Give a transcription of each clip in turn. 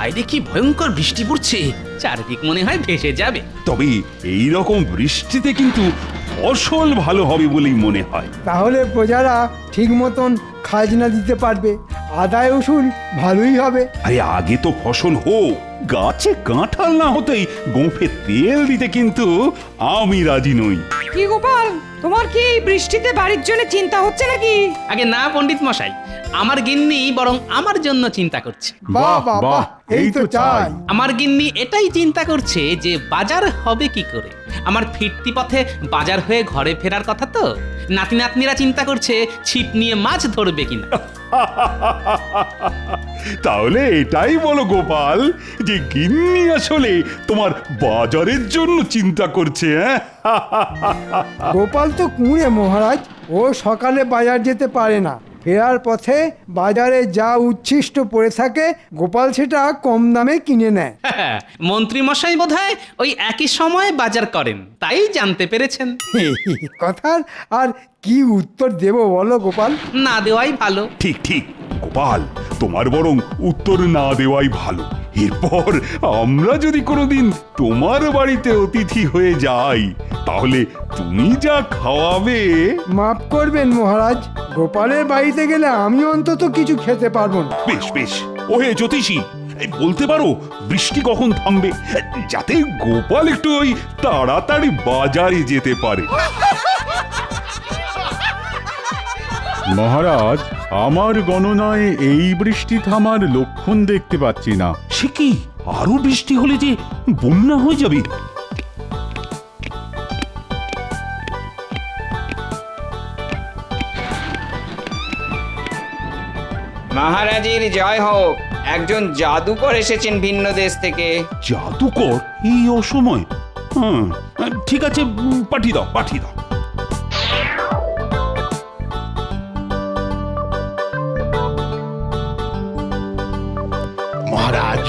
বাইরে কি ভয়ঙ্কর বৃষ্টি পড়ছে, চারদিক মনে হয় ভেসে যাবে। তবে এই রকম বৃষ্টিতে কিন্তু ফসল ভালো হবে বলেই মনে হয়। তাহলে প্রজারা ঠিক মতন খাজনা দিতে পারবে, আদায় উসুল ভালোই হবে। আরে আগে তো ফসল হোক, গাছে কাঁঠাল না হতেই গোঁফে তেল দিতে কিন্তু আমি রাজি নই। কি গোপাল, তোমার কি এই বৃষ্টিতে বাড়ির জন্য চিন্তা হচ্ছে নাকি? আগে না পণ্ডিত মশাই, আমার গিন্নি বরং আমার জন্য চিন্তা করছে। বাহ বাহ বাহ, এই তো চাই। আমার গিন্নি এটাই চিন্তা করছে যে বাজার হবে কি করে। আমার ফিরতি পথে বাজার হয়ে ঘরে ফেরার কথা তো। নাতি নাতনিরা চিন্তা করছে ছিপ নিয়ে মাছ ধরবে কিনা। তাহলে এটাই বলো গোপাল, যে গিন্নি আসলে তোমার বাজারের জন্য চিন্তা করছে। হ্যাঁ, গোপাল তো কুঁড়ে মহারাজ, ও সকালে বাজার যেতে পারে না। ফেরার পথে বাজারে যা উচ্ছিষ্ট পড়ে থাকে গোপাল সেটা কম দামে কিনে নেয়। মন্ত্রী মশাই বোধহয় ওই একই সময়ে বাজার করেন, তাই জানতে পেরেছেন। কথার আর কি উত্তর দেব বলো গোপাল? না দেওয়াই ভালো। ঠিক ঠিক গোপাল, তোমার বরং উত্তর না দেওয়াই ভালো। এরপর আমরা যদি কোনোদিন তোমার বাড়িতে অতিথি হয়ে যাই, তাহলে তুমি যা খাওয়াবে। মাফ করবেন মহারাজ, গোপালের বাড়িতে গেলে আমি অন্তত কিছু খেতে পারবো না। বেশ বেশ, ওহে জ্যোতিষী, এই বলতে পারো বৃষ্টি কখন থামবে, যাতে গোপাল একটু ওই তাড়াতাড়ি বাজারে যেতে পারে। মহারাজ, আমার গণনায় এই বৃষ্টি থামার লক্ষণ দেখতে পাচ্ছি না। সে কি, আরো বৃষ্টি হলে যে বন্যা হয়ে যাবে। মহারাজের জয় হোক। একজন জাদুকর এসেছেন ভিন্ন দেশ থেকে। জাদুকর এই অসময়? হ্যাঁ, ঠিক আছে, পাঠিয়ে দাও পাঠিয়ে দাও। মহারাজ,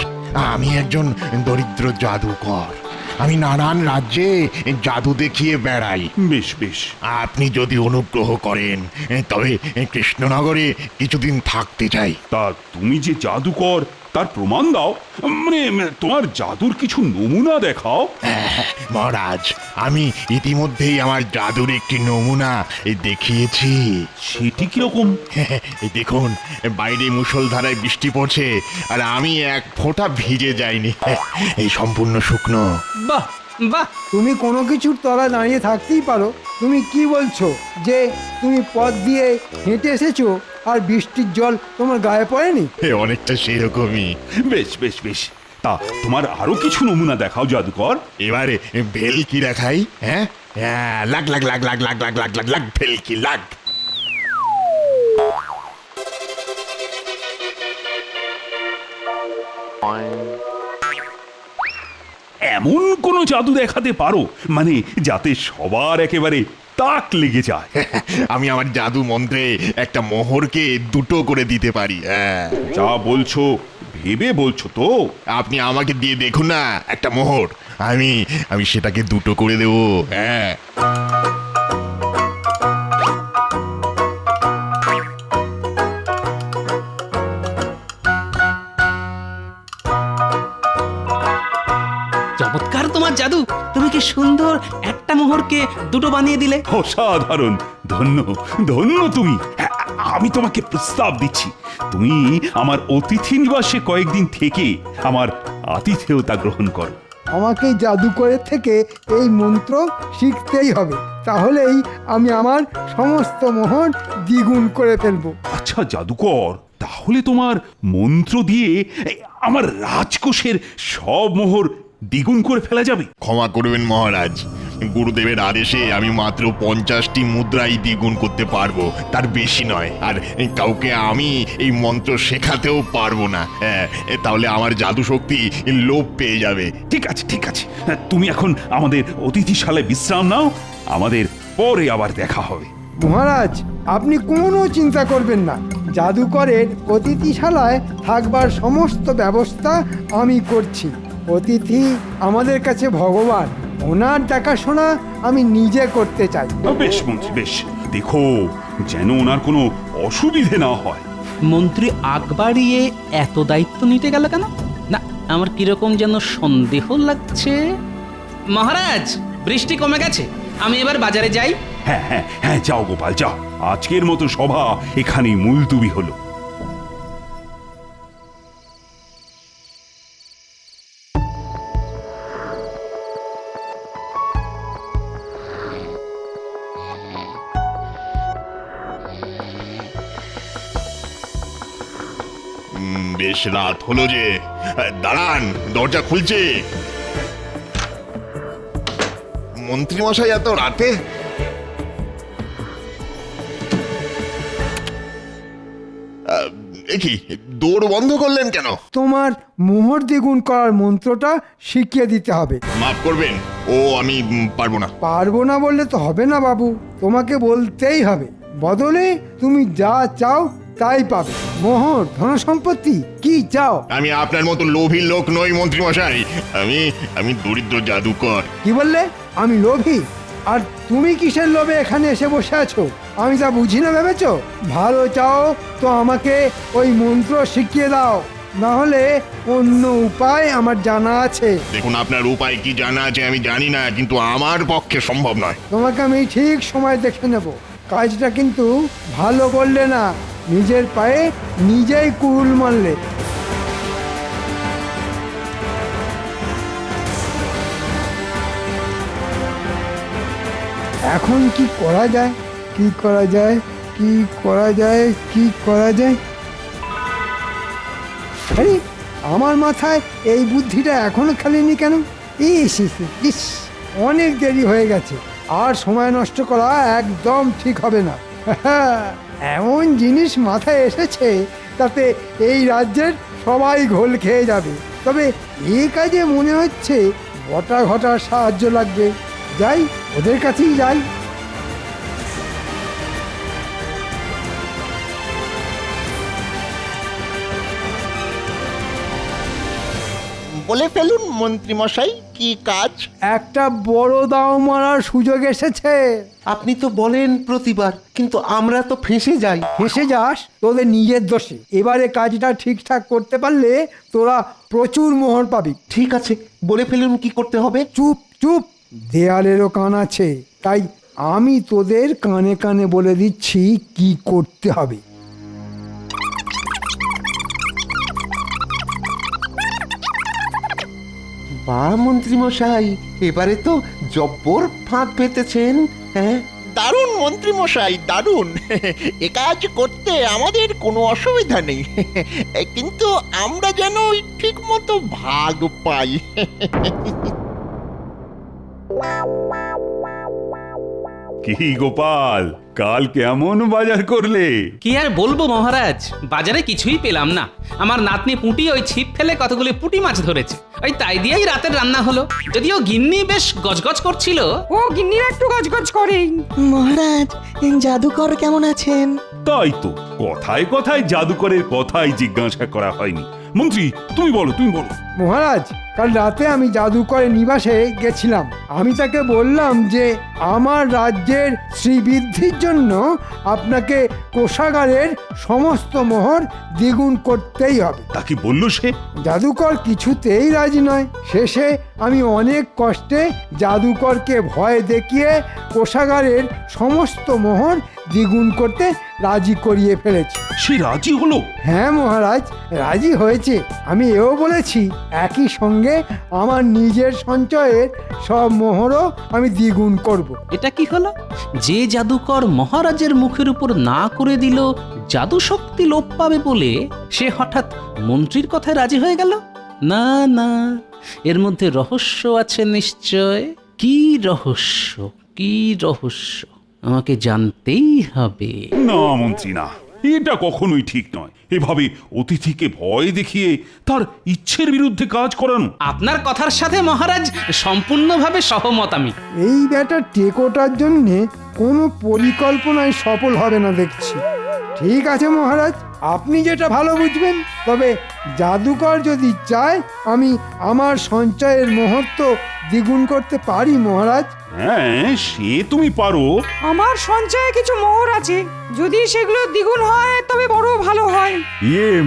আমি একজন দরিদ্র জাদুকর। আমি নানান রাজ্যে জাদু দেখিয়ে বেড়াই। বেশ বেশ, আপনি যদি অনুগ্রহ করেন তবে কৃষ্ণনগরে কিছুদিন থাকতে চাই। তা তুমি যে জাদুকর তার প্রমাণ দাও, মানে তোমার জাদুর কিছু নমুনা দেখাও। মহারাজ, আমি ইতিমধ্যেই আমার জাদুর একটি নমুনা দেখিয়েছি। সেটি কিরকম? এই দেখুন, বাইরে মুষলধারায় বৃষ্টি পড়ছে আর আমি এক ফোঁটা ভিজে যাইনি। এই সম্পূর্ণ শুকনো। বাহ বাহ, তুমি কোনো কিছুর তলায় দাঁড়িয়ে থাকতেই পারো। তুমি কি বলছো যে তুমি পথ দিয়ে হেঁটে এসেছো আর বৃষ্টির জল তোমার গায়ে পড়েনি? অনেকটা সেরকমই। বেশ বেশ বেশ, তা তোমার আরো কিছু নমুনা দেখাও জাদুকর। এবারে ভেলকি দেখাই। হ্যাঁ, লাগ লাগ লাগ লাগ লাগ লাগ লাগ লাগ লাগ ভেলকি লাগ। এমন কোন জাদু দেখাতে পারো মানে যাতে সবার একেবারে তাক লেগে যায়? আমি আমার জাদু মন্ত্রে একটা মোহরকে দুটো করে দিতে পারি। যা বলছো ভেবে বলছো তো? আপনি আমাকে দিয়ে দেখুন না একটা মোহর, আমি সেটাকে দুটো করে দেবো। হ্যাঁ, চমৎকার তোমার জাদু। তুমি কি সুন্দর একটা মোহরকে দুটো বানিয়ে দিলে। অসাধারণ, ধন্য ধন্য তুমি। আমি তোমাকে প্রস্তাব দিচ্ছি, তুমি আমার অতিথি নিবাসে কয়েকদিন থেকে আমার আতিথেয়তা গ্রহণ করো। আমাকে জাদুকরের থেকে এই মন্ত্র শিখতেই হবে, তাহলেই আমি আমার সমস্ত মোহর দ্বিগুণ করে ফেলবো। আচ্ছা জাদুকর, তাহলে তোমার মন্ত্র দিয়ে আমার রাজকোষের সব মোহর দ্বিগুণ করে ফেলা যাবে? ক্ষমা করবেন মহারাজ, গুরুদেবের আদেশে আমি মাত্র 50টি মুদ্রাই দ্বিগুণ করতে পারবো, তার বেশি নয়। আর কাউকে আমি এই মন্ত্র শেখাতেও পারবো না। তাহলে আমার জাদু শক্তি লোপ পেয়ে যাবে। ঠিক আছে ঠিক আছে, তুমি এখন আমাদের অতিথিশালায় বিশ্রাম নাও, আমাদের পরে আবার দেখা হবে। মহারাজ, আপনি কোনো চিন্তা করবেন না, জাদুকরের অতিথিশালায় থাকবার সমস্ত ব্যবস্থা আমি করছি। অতিথি আমাদের কাছে ভগবান, ওনার দেখাশোনা আমি নিজে করতে চাই। বেশ মন্ত্রী বেশ, দেখো যেন ওনার কোনো অসুবিধে না হয়। মন্ত্রী আগ বাড়িয়ে এত দায়িত্ব নিতে গেল কেন? না, আমার কিরকম যেন সন্দেহ লাগছে। মহারাজ, বৃষ্টি কমে গেছে, আমি এবার বাজারে যাই। হ্যাঁ হ্যাঁ হ্যাঁ, যাও গোপাল যাও, আজকের মতো সভা এখানেই মুলতুবি হলো। বেশ রাত হলো যে, দাঁড়ান, দরজা খুলছে। মন্ত্রী মশাই এত রাতে? কি দৌড় বন্ধ করলেন কেন? তোমার মোহর দ্বিগুণ করার মন্ত্রটা শিখিয়ে দিতে হবে। মাফ করবেন, ও আমি পারবো না। পারবো না বললে তো হবে না বাবু, তোমাকে বলতেই হবে। বদলে তুমি যা চাও তাই পাবে। মোহর, ধনসম্পত্তি, কি চাও? আমি আপনার মতো লোভী লোক নই মন্ত্রী মশাই, আমি দরিদ্র জাদুকর। কি বললে? আমি লোভী? আর তুমি কিসের লোভে এখানে এসে বসে আছো? আমি তা বুঝি না ভেবেছো? ভালো চাও তো আমাকে ওই মন্ত্র শিখিয়ে দাও, না হলে অন্য উপায় আমার জানা আছে। দেখুন, আপনার উপায় কি জানা আছে আমি জানি না, কিন্তু আমার পক্ষে সম্ভব নয়। তোমাকে আমি ঠিক সময় দেখে নেব। কাজটা কিন্তু ভালো করলে না, নিজের পায়ে নিজেই কুড়ুল মারলে। এখন কি করা যায়? কি করা যায়? কি করা যায়? কি করা যায়? আরে, আমার মাথায় এই বুদ্ধিটা এখনো খেলেনি কেন? ইস ইস ইস, অনেক দেরি হয়ে গেছে, আর সময় নষ্ট করা একদম ঠিক হবে না। এমন জিনিস মাথায় এসেছে তাতে এই রাজ্যের সবাই ঘোল খেয়ে যাবে। তবে এই কাজে মনে হচ্ছে বটা ঘটার সাহায্য লাগবে। যাই, ওদের কাছেই যাই। বলে ফেলুন মন্ত্রী মশাই, কি কাজ? একটা বড় দাও মারার সুযোগ এসেছে। আপনি তো বলেন প্রতিবার, কিন্তু আমরা তো ফেঁসে যাই। ফেঁসে যাস তোদের নিজের দোষে। এবারে কাজটা ঠিকঠাক করতে পারলে তোরা প্রচুর মোহর পাবি। ঠিক আছে, বলে ফেলুন কি করতে হবে। চুপ চুপ, দেয়ালেরও কান আছে, তাই আমি তোদের কানে কানে বলে দিচ্ছি কি করতে হবে। বা মন্ত্রী মশাই, এবারে তো জব্বর ফাঁদ পেতেছেন। হ্যাঁ, দারুণ মন্ত্রী মশাই, দারুণ। এ কাজ করতে আমাদের কোনো অসুবিধা নেই, কিন্তু আমরা যেন ঠিক মতো ভাগ পাই। কি গোপাল, কাল কেমন বাজার করলে? কি আর বলবো মহারাজ, বাজারে কিছুই পেলাম না। আমার নাতনি পুঁটি ওই ছিপ ফেলে কতগুলি পুঁটি মাছ ধরেছে, ওই তাই দিয়েই রাতের রান্না হলো। যদিও গিন্নি বেশ গজগজ করছিল। ও গিন্নিরা একটু গজগজ করেই। মহারাজ, জাদুকর কেমন আছেন? তাই তো, কথায় কথায় জাদুকরের কথাই জিজ্ঞাসা করা হয়নি। মন্ত্রী, তুমি বলো, তুমি বলো। মহারাজ, কাল রাতে আমি জাদুকরের নিবাসে গেছিলাম। আমি তাকে বললাম যে আমার রাজ্যের শ্রীবৃদ্ধির জন্য আপনাকে কোষাগারের সমস্ত মোহর দ্বিগুণ করতেই হবে। তা কি বললো সে? জাদুকর কিছুতেই রাজি নয়। শেষে আমি অনেক কষ্টে জাদুকরকে ভয় দেখিয়ে কোষাগারের সমস্ত মোহর দ্বিগুণ করতে রাজি করিয়ে ফেলেছি। সে রাজি হলো? হ্যাঁ মহারাজ, রাজি হয়েছে। আমি এও বলেছি একই সঙ্গে আমার নিজের সঞ্চয়ের সব মোহরও আমি দ্বিগুণ করব। এটা কি হলো? যে জাদুকর মহারাজের মুখের উপর না করে দিল জাদু শক্তি লোপ পাবে বলে, সে হঠাৎ মন্ত্রীর কথায় রাজি হয়ে গেল। না না, এর মধ্যে রহস্য আছে নিশ্চয়। কি রহস্য, কি রহস্য, আমাকে জানতেই হবে। না মন্ত্রী, না, এটা কখনোই ঠিক নয়। এভাবে অতিথিকে ভয় দেখিয়ে তার ইচ্ছের বিরুদ্ধে কাজ করানো। আপনার কথার সাথে মহারাজ সম্পূর্ণভাবে সহমত আমি। এই ব্যাটার টেকোটার জন্যে কোনো পরিকল্পনায় সফল হবে না দেখছি। ঠিক আছে মহারাজ, আপনি যেটা ভালো বুঝবেন। তবে জাদুকর যদি চায় আমি আমার সঞ্চয়ের মুহূর্ত দ্বিগুণ করতে পারি মহারাজ। হ্যাঁ, সে তুমি পারো। আমার সঞ্চয়ে কিছু মোহর আছে, যদি সেগুলো দ্বিগুণ হয় তবে বড় ভালো হয়।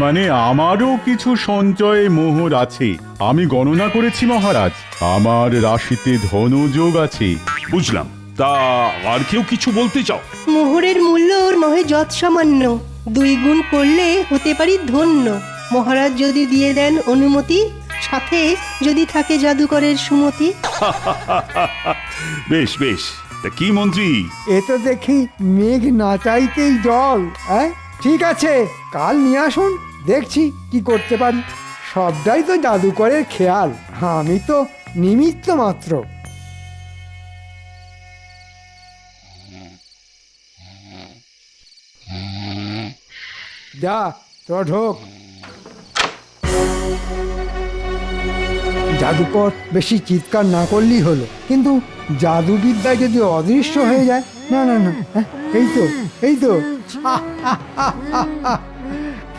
মানে আমারও কিছু সঞ্চয়ে মোহর আছে। আমি গণনা করেছি মহারাজ, আমার রাশিতে ধনযোগ আছে। বুঝলাম। তা আর কেউ কিছু বলতে চাও? মোহরের মূল্য নহে যৎ সামান্য, 2 গুণ করলে হতে পারি ধন্য। মহারাজ যদি দিয়ে দেন অনুমতি, সাথে যদি থাকে জাদুকরের সুমতি। বেশ বেশ, তা কি মন্ত্রী? এ তো দেখি মেঘ না চাইতেই জল। হ্যাঁ, ঠিক আছে, কাল নিয়ে আসুন, দেখছি কি করতে পারি। সবটাই তো জাদুকরের খেয়াল, আমি তো নিমিত্ত মাত্র। যা, তোরা ঢোক। জাদুকর বেশি চিৎকার না করলেই হলো, কিন্তু জাদুবিদ্যা যদি অদৃশ্য হয়ে যায়। না না না, হ্যাঁ, এই তো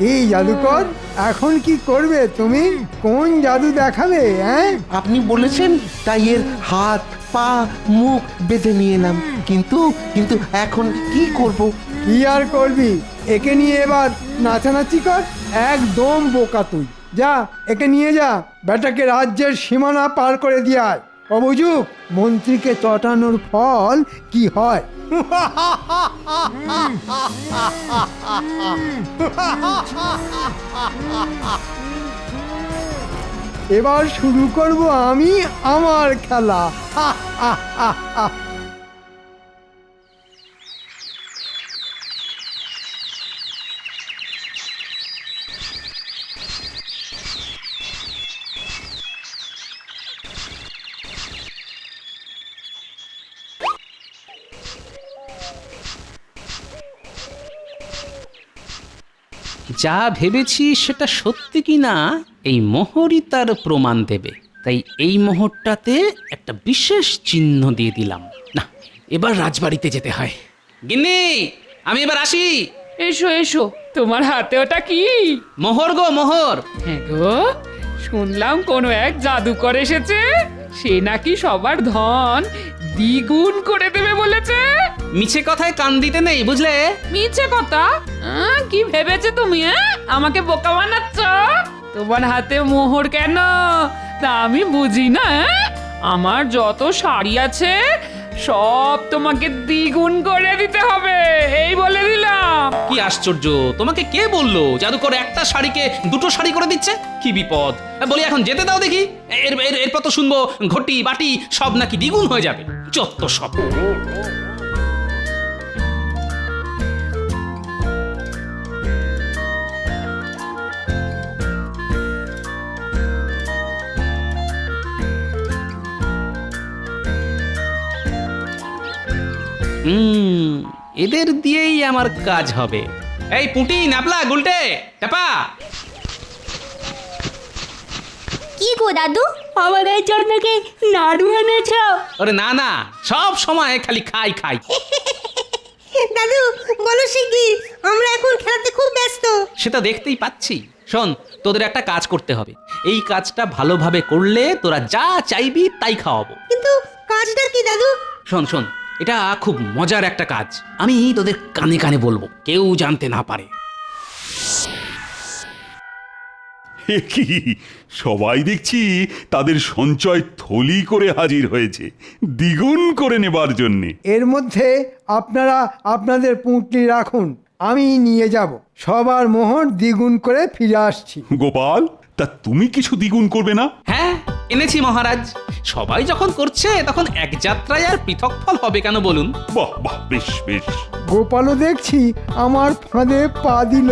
এই জাদুকর, এখন কি করবে তুমি? কোন জাদু দেখাবে? হ্যাঁ, আপনি বলেছেন তাই এর হাত পা মুখ বেঁধে নিয়ে এলাম, কিন্তু কিন্তু এখন কি করব? কি আর করবি, একে নিয়ে এবার নাচানাচি কর। একদম বোকা তুই। যা, একে নিয়ে যা, বেটাকে রাজ্যের সীমানা পার করে দিয়ে আয়। অবুঝুক, মন্ত্রীকে চটানোর ফল কি হয়। এবার শুরু করব আমি আমার খেলা। যা ভেবেছি সেটা সত্যি কি না এই মোহরই তার প্রমাণ দেবে। তাই এই মোহরটাতে একটা বিশেষ চিহ্ন দিয়ে দিলাম। না, এবার রাজবাড়িতে যেতে হয়। গিন্নি, আমি এবার আসি। এসো এসো, তোমার হাতে ওটা কি? মোহর গো, মোহর। হ্যাঁ গো, শুনলাম কোনো এক জাদুকর এসেছে, সে নাকি সবার ধন দ্বিগুণ করে দেবে বলেছে। মিছে কথায় কান দিতে নেই, বুঝলে? মিছে কথা? কি ভেবেছে তুমি? আমাকে বোকা বানাচ্ছ? তোমার হাতে মোহর কেন তা আমি বুঝি না। আমার যত শাড়ি আছে সব তোমাকে দ্বিগুণ করে দিতে হবে, এই বলে দিলাম। কি আশ্চর্য, তোমাকে কে বললো জাদুকর একটা শাড়িকে 2টো শাড়ি করে দিচ্ছে? কি বিপদ! বলি এখন যেতে দাও দেখি, এরপর তো শুনবো ঘটি বাটি সব নাকি দ্বিগুণ হয়ে যাবে। যত সব। এদের দিয়েই আমার কাজ হবে। এই পুঁটি, নাপলা, গুলটে, টাপা। কি গো দাদু, আমাদের জন্য কি নাড়ু এনেছ? আরে না না, সব সময় খালি খাই খাই। দাদু বলো শিগগির, আমরা এখন খেলাতে খুব ব্যস্ত। সেটা দেখতেই পাচ্ছি। শোন, তোদের একটা কাজ করতে হবে। এই কাজটা ভালোভাবে করলে তোরা যা চাইবি তাই খাওয়াবো। কিন্তু কাজটা কি দাদু? শোন শোন, এটা খুব মজার একটা কাজ। আমি তোদের কানে কানে বলবো, কেউ জানতে না পারে। কি সবাই দেখছি তাদের সঞ্চয় থলি করে হাজির হয়েছে দ্বিগুণ করে নেবার জন্যে। এর মধ্যে আপনারা আপনাদের পুঁটলি রাখুন, আমি নিয়ে যাব। সবার মোহর দ্বিগুণ করে ফিরে আসছি। গোপাল, তা তুমি কিছু দ্বিগুণ করবে না? হ্যাঁ, এনেছি মহারাজ। সবাই যখন করছে তখন এক যাত্রায় আর পৃথক ফল হবে কেন বলুন? বাহ বাহ, বেশ বেশ। গোপালও দেখছি আমার ফাঁদে পা দিল।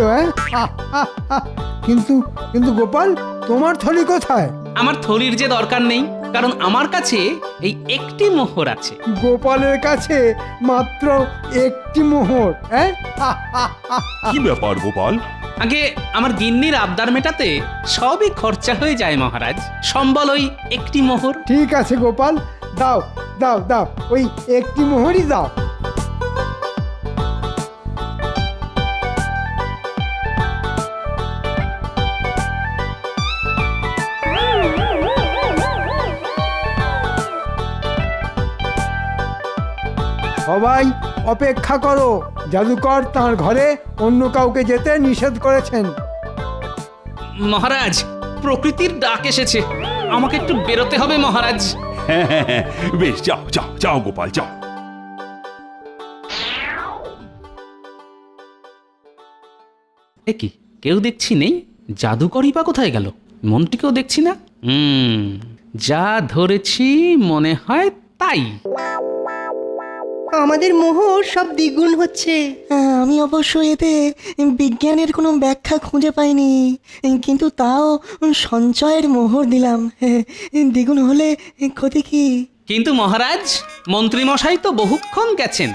কিন্তু কিন্তু গোপাল, তোমার থলি কোথায়? আমার থলির যে দরকার নেই, কারণ আমার কাছে এই একটি মোহর আছে। গোপালের কাছে মাত্র একটি মোহর? কি ব্যাপার গোপাল? আগে আমার গিন্নির আবদার মেটাতে সবই খরচা হয়ে যায় মহারাজ। সম্বল ওই একটি মোহর। ঠিক আছে গোপাল, দাও দাও দাও, ওই একটি মোহরই দাও। সবাই অপেক্ষা করো, জাদুকর তার ঘরে অন্য কাউকে যেতে নিষেধ করেছেন। মহারাজ, প্রকৃতির ডাক এসেছে, আমাকে একটু বেরোতে হবে মহারাজ। হ্যাঁ হ্যাঁ হ্যাঁ, বেশ যাও যাও যাও গোপাল যাও। এ কি, কেউ দেখছি নেই? জাদুকরই বা কোথায় গেল? মন্ত্রীকেও দেখছি না। যা ধরেছি মনে হয় তাই। আমাদের মোহর সব দ্বিগুণ হচ্ছে। আমি অবশ্য এতে বিজ্ঞানের কোনো ব্যাখ্যা খুঁজে পাইনি, কিন্তু তাও সঞ্চয়ের মোহর দিলাম। দ্বিগুণ হলে ক্ষতি কি? কিন্তু মহারাজ, মন্ত্রীমশাই তো বহুক্ষণ গেছেন,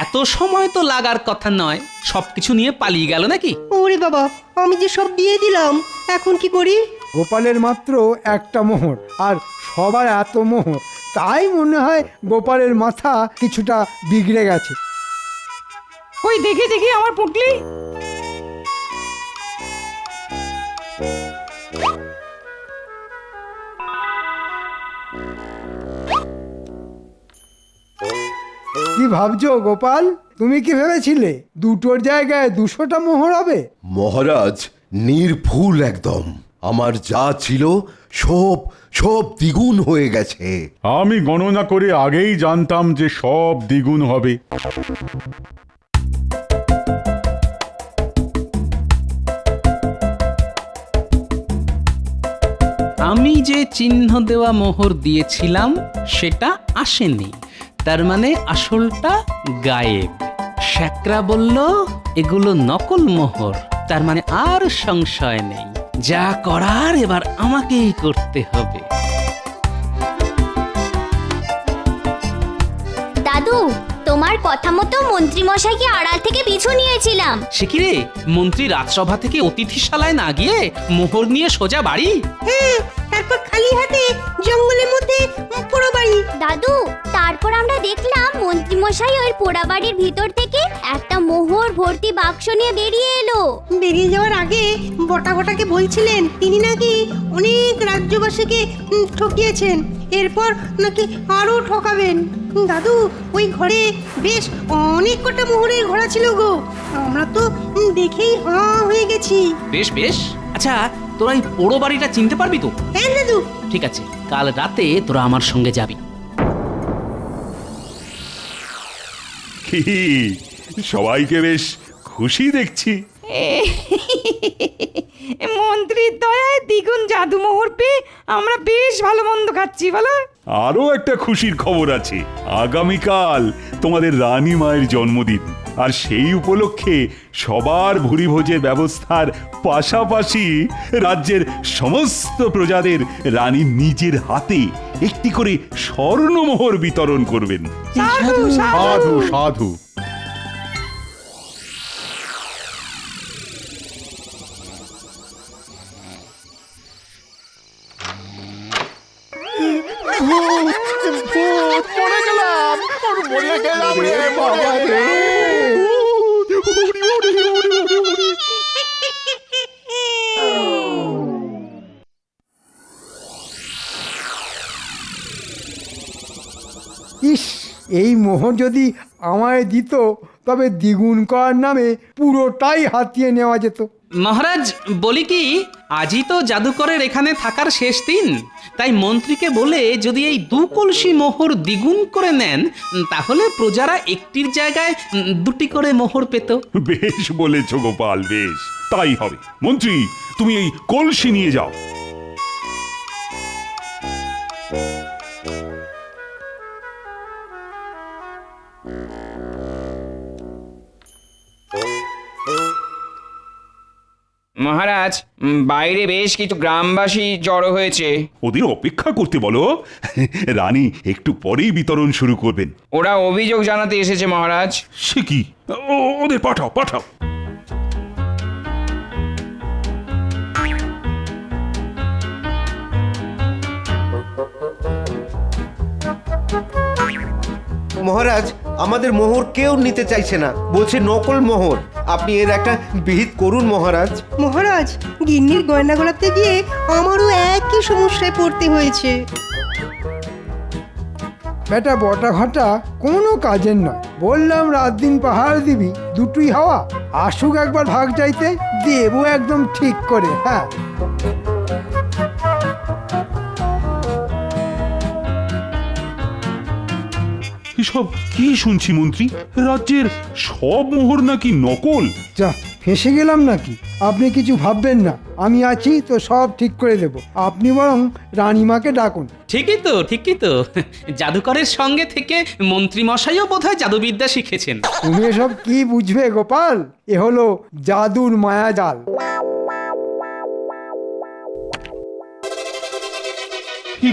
এত সময় তো লাগার কথা নয়। সবকিছু নিয়ে পালিয়ে গেল নাকি? ওরে বাবা, আমি যে সব দিয়ে দিলাম, এখন কি করি? গোপালের মাত্র একটা মোহর, আর সবার এত মোহর, তাই মনে হয় গোপালের মাথা কিছুটা বিগড়ে গেছে। ওই দেখি দেখি আমার পুটলি। কি ভাবছো গোপাল? তুমি কি ভেবেছিলে দুটোর জায়গায় 200টা মোহর হবে? মহারাজ, নির্ভুল একদম। আমার যা ছিল সব সব দ্বিগুণ হয়ে গেছে। আমি গণনা করে আগেই জানতাম যে সব দ্বিগুণ হবে। আমি যে চিহ্ন দেওয়া মোহর দিয়েছিলাম সেটা আসেনি, তার মানে আসলটা গায়েব। শ্যাকরা বলল এগুলো নকল মোহর, তার মানে আর সংশয় নেই। যা করার এবার আমাকেই করতে হবে। দাদু, তোমার কথা মতো মন্ত্রীমশাইকে আড়াল থেকে পিছু নিয়েছিলাম। সে কি রে, মন্ত্রী রাজসভা থেকে অতিথিশালায় না গিয়ে মোহর নিয়ে সোজা বাড়ি? হ্যাঁ, তারপর খালি হাতে জঙ্গলের মধ্যে পুরো বাড়ি। দাদু, তারপর আমরা দেখলাম মন্ত্রীমশাই ওই পোড়া বাড়ির ভিতর থেকে একটা মোহর ভর্তি বাক্স নিয়ে বেরিয়ে এলো। বেরিয়ে যাওয়ার আগে বটা বটাকে বলছিলেন তিনি নাকি অনেক রাজ্যবাসীকে ঠকিয়েছেন, এরপর নাকি আরো ঠকাবেন। দাদু, ওই ঘরে বেশ অনেক কটা মোহরের ঘোড়া ছিল গো, আমরা তো দেখেই হাঁ হয়ে গেছি। বেশ বেশ, আচ্ছা তোরা এই পোড়ো বাড়িটা চিনতে পারবি তো? হ্যাঁ দাদু। ঠিক আছে, কাল রাতে তোরা আমার সঙ্গে যাবি। কি সবাইকে বেশ খুশি দেখছি। মন্ত্রীর দয়ায় দ্বিগুণ জাদু মোহর পেয়ে আমরা বেশ ভালো মন্দ খাচ্ছি, বলো? আরো একটা খুশির খবর আছে, আগামীকাল তোমাদের রানী মায়ের জন্মদিন, আর সেই উপলক্ষে সবার ভুরিভোজের ব্যবস্থার পাশাপাশি রাজ্যের সমস্ত প্রজাদের রানী নিজের হাতে একটি করে স্বর্ণমোহর বিতরণ করবেন। সাধু সাধু সাধু। ইস, এই মোহর যদি আমায় দিত তবে দ্বিগুণ করার নামে পুরোটাই হাতিয়ে নেওয়া যেত। মহারাজ, বলি কি, আজই তো জাদুকরের এখানে থাকার শেষ দিন, তাই মন্ত্রীকে বলে যদি এই 2 কলসি মোহর দ্বিগুণ করে নেন, তাহলে প্রজারা একটির জায়গায় 2টি করে মোহর পেত। বেশ বলেছ গোপাল, বেশ তাই হবে। মন্ত্রী, তুমি এই কলসি নিয়ে যাও। মহারাজ, বাইরে বেশ কিছু গ্রামবাসী জড়ো হয়েছে। ওদের অপেক্ষা করতে বলো, রানী একটু পরেই বিতরণ শুরু করবেন। ওরা অভিযোগ জানাতে এসেছে মহারাজ। সে কি, ওদের পাঠাও পাঠাও। মহারাজ, আমাদের মোহর কেউ নিতে চাইছে না, বলছে নকল মোহর। আপনি এর একটা বিহিত করুন মহারাজ। মহারাজ, গিন্নির গয়না গড়াতে গিয়ে আমারও একই সমস্যায় পড়তে হয়েছে। বেটা বটা ঘটা কোনো কাজের নয়। বললাম রাত দিন পাহাড় দিবি, দুটোই হওয়া। আসুক একবার ভাগ চাইতে, দেবো একদম ঠিক করে। হ্যাঁ, এসব কি শুনছি মন্ত্রী? রাজ্যের সব মোহর নাকি নকল? যা ফেসে গেলাম নাকি? আপনি কিছু ভাববেন না, আমি আছি তো, সব ঠিক করে দেব। আপনি বরং রানীমাকে ডাকুন। ঠিকই তো জাদুকরের সঙ্গে থেকে মন্ত্রী মশাইও বোধহয় জাদুবিদ্যা শিখেছেন। তুমি এসব কি বুঝবে গোপাল? এ হলো জাদুর মায়াজাল।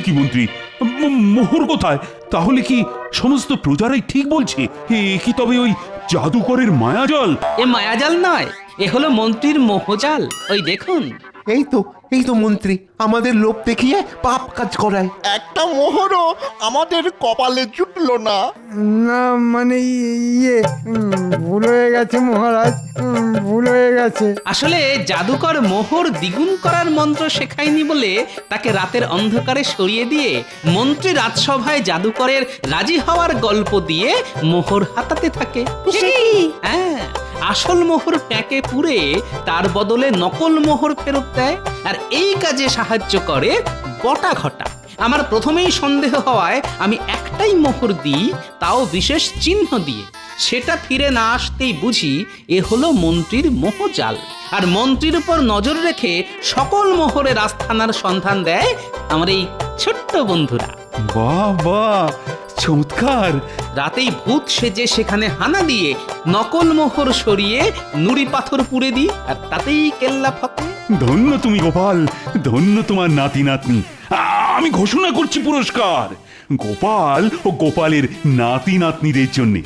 কি মন্ত্রী, মোহর কোথায়? তাহলে কি সমস্ত প্রজারাই ঠিক বলছে? কি তবে ওই জাদুকরের মায়াজাল? এ মায়াজাল নয়, এ হলো মন্ত্রীর মোহজাল। ওই দেখুন। এই তো মন্ত্রী আমাদের লোভ দেখিয়ে পাপ কাজ করায়। একটা মোহরও আমাদের কপালে জুটলো না। না মানে ইয়ে, ভুল হয়ে গেছে মহারাজ, ভুল হয়ে গেছে। আসলে জাদুকর মোহর দ্বিগুণ করার মন্ত্র শেখায়নি বলে তাকে রাতের অন্ধকারে সরিয়ে দিয়ে মন্ত্রী রাজসভায় জাদুকরের রাজি হওয়ার গল্প দিয়ে মোহর হাতাতে থাকে। হ্যাঁ, আসল মোহর ট্যাঁকে পুরে তার বদলে নকল মোহর ফেরত দেয়। আর এই কাজে সাহায্য করে বটা ঘটা। আমার প্রথমেই সন্দেহ হওয়ায় আমি একটাই মোহর দিই, তাও বিশেষ চিহ্ন দিয়ে। সেটা ফিরে না আসতেই বুঝি এ হলো মন্ত্রীর মোহজাল। আর মন্ত্রীর উপর নজর রেখে সকল মোহরের আস্থানার সন্ধান দেয় আমার এই ছোট্ট বন্ধুরা। বাহ বাহ, চমৎকার! রাতেই ভূত সেজে সেখানে হানা দিয়ে নকল মোহর সরিয়ে নুড়ি পাথর পুড়ে দিই, আর তাতেই কেল্লা ফতে। ধন্য তুমি গোপাল, ধন্য তোমার নাতি নাতনি। আমি ঘোষণা করছি পুরস্কার গোপাল ও গোপালের নাতি নাতনিদের জন্য।